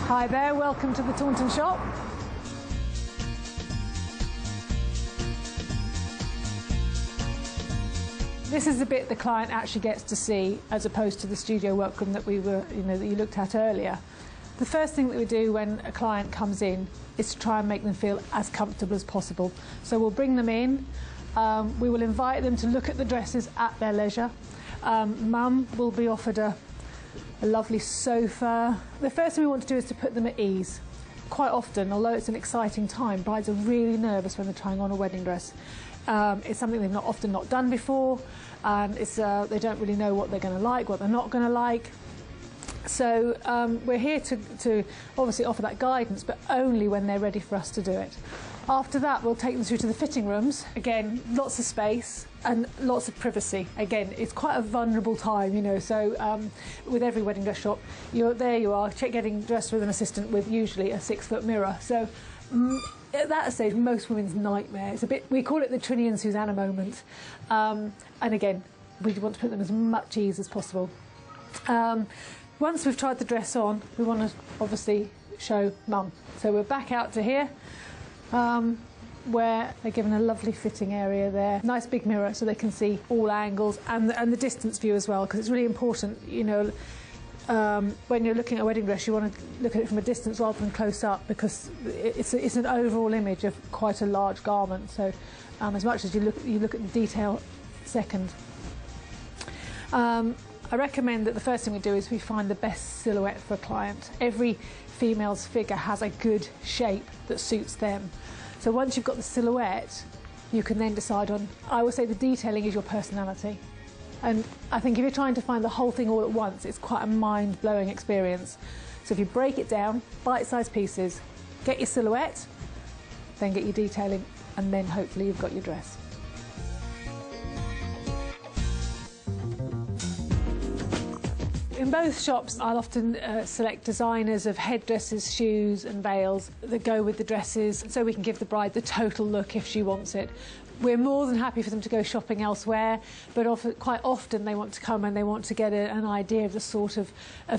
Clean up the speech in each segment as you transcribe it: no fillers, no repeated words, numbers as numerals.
Hi there, welcome to the Taunton shop. This is the bit the client actually gets to see, as opposed to the studio workroom that we were, that you looked at earlier. The first thing that we do when a client comes in is to try and make them feel as comfortable as possible. So we'll bring them in, we will invite them to look at the dresses at their leisure. Mum will be offered a lovely sofa. The first thing we want to do is to put them at ease. Quite often, although it's an exciting time, brides are really nervous when they're trying on a wedding dress. It's something they've often not done before, and they don't really know what they're going to like, what they're not going to like. So we're here to obviously offer that guidance, but only when they're ready for us to do it. After that, we'll take them through to the fitting rooms. Again, lots of space and lots of privacy. Again, it's quite a vulnerable time, so with every wedding dress shop, there you are, getting dressed with an assistant with usually a 6-foot mirror. So at that stage, most women's nightmare. It's we call it the Trinny and Susanna moment. And again, we want to put them as much ease as possible. Once we've tried the dress on, we want to obviously show Mum. So we're back out to here, where they're given a lovely fitting area there. Nice big mirror so they can see all angles and the distance view as well, because it's really important, when you're looking at a wedding dress, you want to look at it from a distance rather than close up, because it's an overall image of quite a large garment. So as much as you look at the detail second. I recommend that the first thing we do is we find the best silhouette for a client. Every female's figure has a good shape that suits them. So once you've got the silhouette, you can then decide on, I would say the detailing is your personality. And I think if you're trying to find the whole thing all at once, it's quite a mind-blowing experience. So if you break it down, bite-sized pieces, get your silhouette, then get your detailing, and then hopefully you've got your dress. In both shops, I'll often select designers of headdresses, shoes and veils that go with the dresses, so we can give the bride the total look if she wants it. We're more than happy for them to go shopping elsewhere, but quite often they want to come and they want to get an idea of the sort of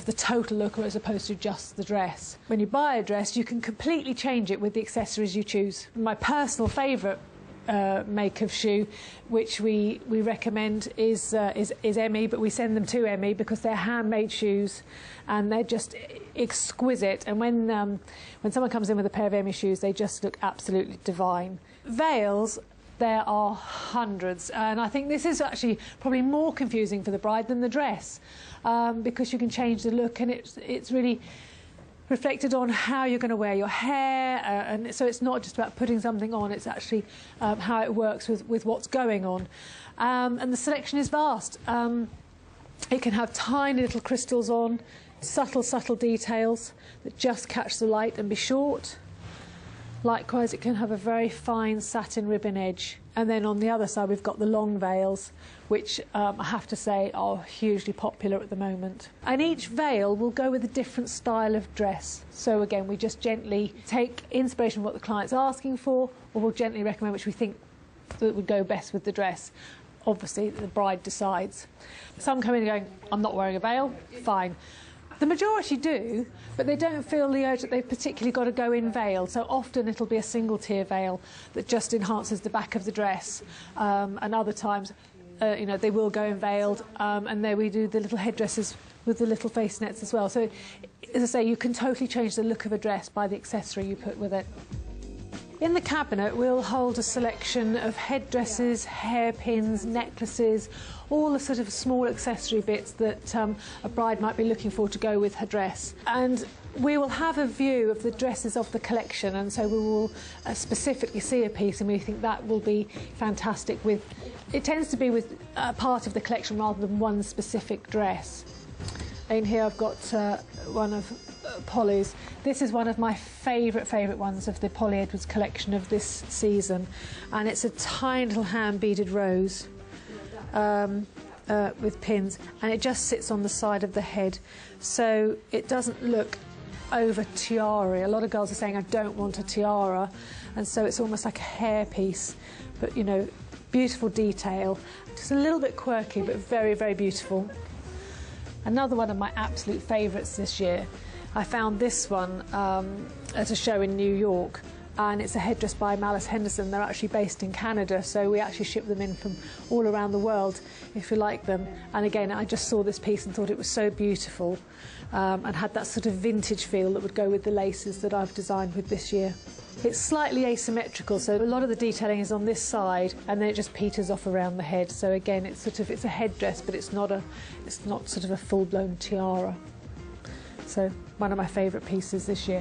the total look, as opposed to just the dress. When you buy a dress, you can completely change it with the accessories you choose. My personal favourite make of shoe, which we recommend, is Emmy, but we send them to Emmy because they're handmade shoes and they're just exquisite. And when someone comes in with a pair of Emmy shoes, they just look absolutely divine. Veils, there are hundreds, and I think this is actually probably more confusing for the bride than the dress, because you can change the look, and it's really reflected on how you're going to wear your hair, and so it's not just about putting something on, it's actually how it works with what's going on. And the selection is vast. It can have tiny little crystals on, subtle details that just catch the light and be short. Likewise, it can have a very fine satin ribbon edge. And then on the other side, we've got the long veils, which I have to say are hugely popular at the moment. And each veil will go with a different style of dress. So again, we just gently take inspiration from what the client's asking for, or we'll gently recommend which we think that would go best with the dress. Obviously, the bride decides. Some come in going, I'm not wearing a veil, fine. The majority do, but they don't feel the urge that they've particularly got to go in veil. So often it'll be a single tier veil that just enhances the back of the dress. And other times, they will go in veiled. And there we do the little headdresses with the little face nets as well. So, as I say, you can totally change the look of a dress by the accessory you put with it. In the cabinet, we'll hold a selection of headdresses, hairpins, necklaces, all the sort of small accessory bits that a bride might be looking for to go with her dress. And we will have a view of the dresses of the collection, and so we will specifically see a piece, and we think that will be fantastic. It tends to be with part of the collection rather than one specific dress. In here I've got one of Polly's. This is one of my favourite ones of the Polly Edwards collection of this season, and it's a tiny little hand beaded rose with pins, and it just sits on the side of the head, so it doesn't look over tiara. A lot of girls are saying I don't want a tiara, and so it's almost like a hairpiece, but beautiful detail, just a little bit quirky but very beautiful. Another one of my absolute favourites this year I found this one at a show in New York, and it's a headdress by Malice Henderson. They're actually based in Canada, so we actually ship them in from all around the world if you like them. And again, I just saw this piece and thought it was so beautiful, and had that sort of vintage feel that would go with the laces that I've designed with this year. It's slightly asymmetrical, so a lot of the detailing is on this side, and then it just peters off around the head. So again, it's a headdress, but it's not sort of a full-blown tiara. So one of my favourite pieces this year.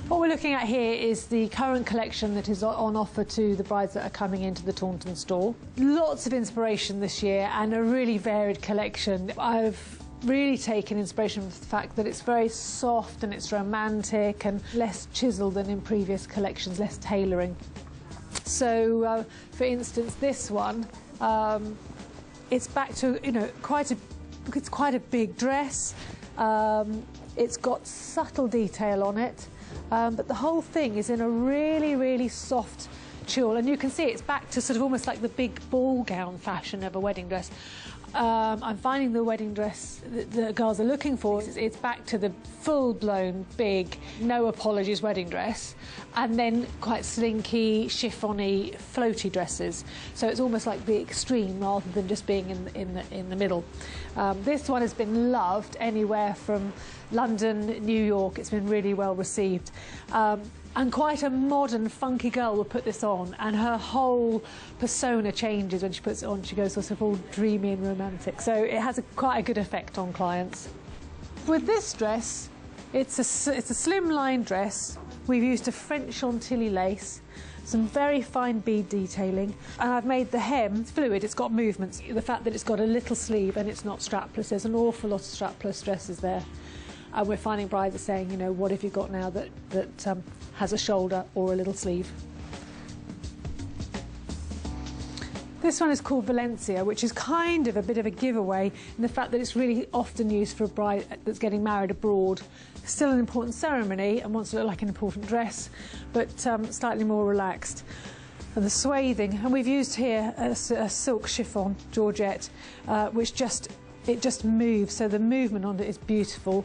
What we're looking at here is the current collection that is on offer to the brides that are coming into the Taunton store. Lots of inspiration this year and a really varied collection. I've really taken inspiration from the fact that it's very soft and it's romantic and less chiselled than in previous collections, less tailoring. So, for instance, this one, it's back to, you know, it's quite a big dress. It's got subtle detail on it. But the whole thing is in a really, really soft tulle, and you can see it's back to sort of almost like the big ball gown fashion of a wedding dress. I'm finding the wedding dress that the girls are looking for, it's back to the full-blown, big, no apologies wedding dress, and then quite slinky, chiffony, floaty dresses. So it's almost like the extreme rather than just being in the middle. This one has been loved anywhere from London, New York. It's been really well received. And quite a modern, funky girl will put this on, and her whole persona changes when she puts it on. She goes sort of all dreamy and romantic. So it has quite a good effect on clients. With this dress, it's a slimline dress. We've used a French Chantilly lace, some very fine bead detailing, and I've made the hem fluid. It's got movements. The fact that it's got a little sleeve and it's not strapless. There's an awful lot of strapless dresses there. And we're finding brides are saying, you know, what have you got now that has a shoulder or a little sleeve? This one is called Valencia, which is kind of a bit of a giveaway in the fact that it's really often used for a bride that's getting married abroad. Still an important ceremony and wants to look like an important dress, but slightly more relaxed. And the swathing, and we've used here a silk chiffon Georgette, which just moves, so the movement on it is beautiful.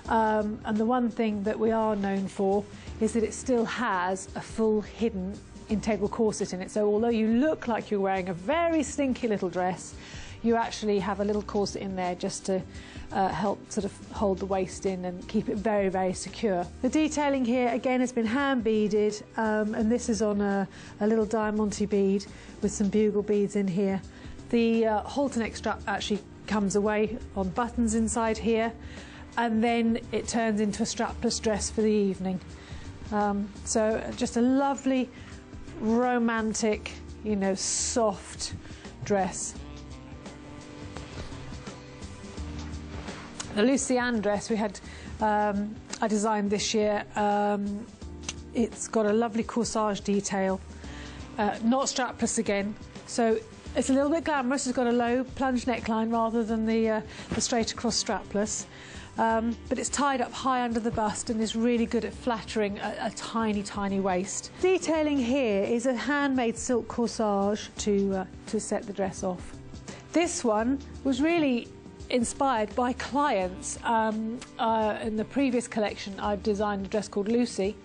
And the one thing that we are known for is that it still has a full hidden integral corset in it. So although you look like you're wearing a very slinky little dress, you actually have a little corset in there just to help sort of hold the waist in and keep it very, very secure. The detailing here again has been hand beaded, and this is on a little diamante bead with some bugle beads in here. The halter neck strap actually comes away on buttons inside here, and then it turns into a strapless dress for the evening. So just a lovely, romantic, you know, soft dress. The Lucienne dress we had, I designed this year. It's got a lovely corsage detail, not strapless again, so it's a little bit glamorous. It's got a low plunge neckline rather than the straight across strapless. But it's tied up high under the bust and is really good at flattering a tiny, tiny waist. Detailing here is a handmade silk corsage to set the dress off. This one was really inspired by clients. In the previous collection, I've designed a dress called Lucy,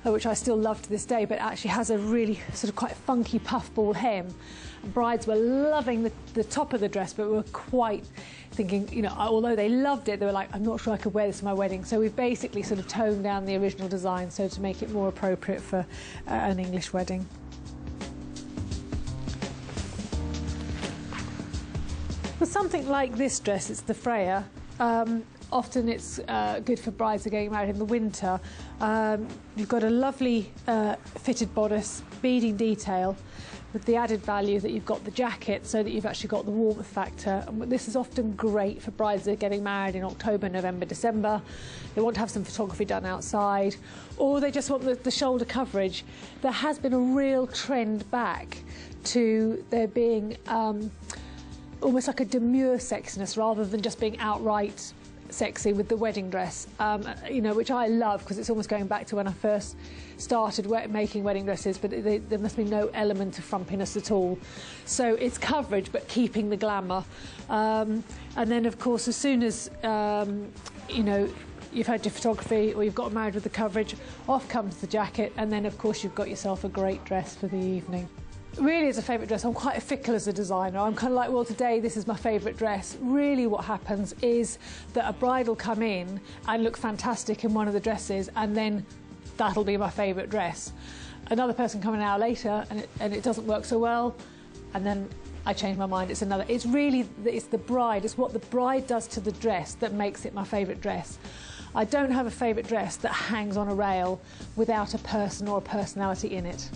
which I still love to this day, but actually has a really sort of quite funky puffball hem. Brides were loving the top of the dress, but were quite thinking, you know, although they loved it, they were like, I'm not sure I could wear this for my wedding. So we've basically sort of toned down the original design so to make it more appropriate for an English wedding. With something like this dress, it's the Freya. Often it's good for brides who are getting married in the winter. You've got a lovely fitted bodice, beading detail, with the added value that you've got the jacket so that you've actually got the warmth factor. And this is often great for brides that are getting married in October, November, December. They want to have some photography done outside, or they just want the shoulder coverage. There has been a real trend back to there being almost like a demure sexiness rather than just being outright sexy with the wedding dress, you know, which I love because it's almost going back to when I first started making wedding dresses, but there must be no element of frumpiness at all. So it's coverage but keeping the glamour. And then of course as soon as you know, you've had your photography or you've got married with the coverage, off comes the jacket, and then of course you've got yourself a great dress for the evening. Really, as a favourite dress, I'm quite fickle as a designer. I'm kind of like, well, today this is my favourite dress. Really what happens is that a bride will come in and look fantastic in one of the dresses, and then that'll be my favourite dress. Another person come an hour later and it doesn't work so well, and then I change my mind, it's another. It's really, it's the bride, it's what the bride does to the dress that makes it my favourite dress. I don't have a favourite dress that hangs on a rail without a person or a personality in it.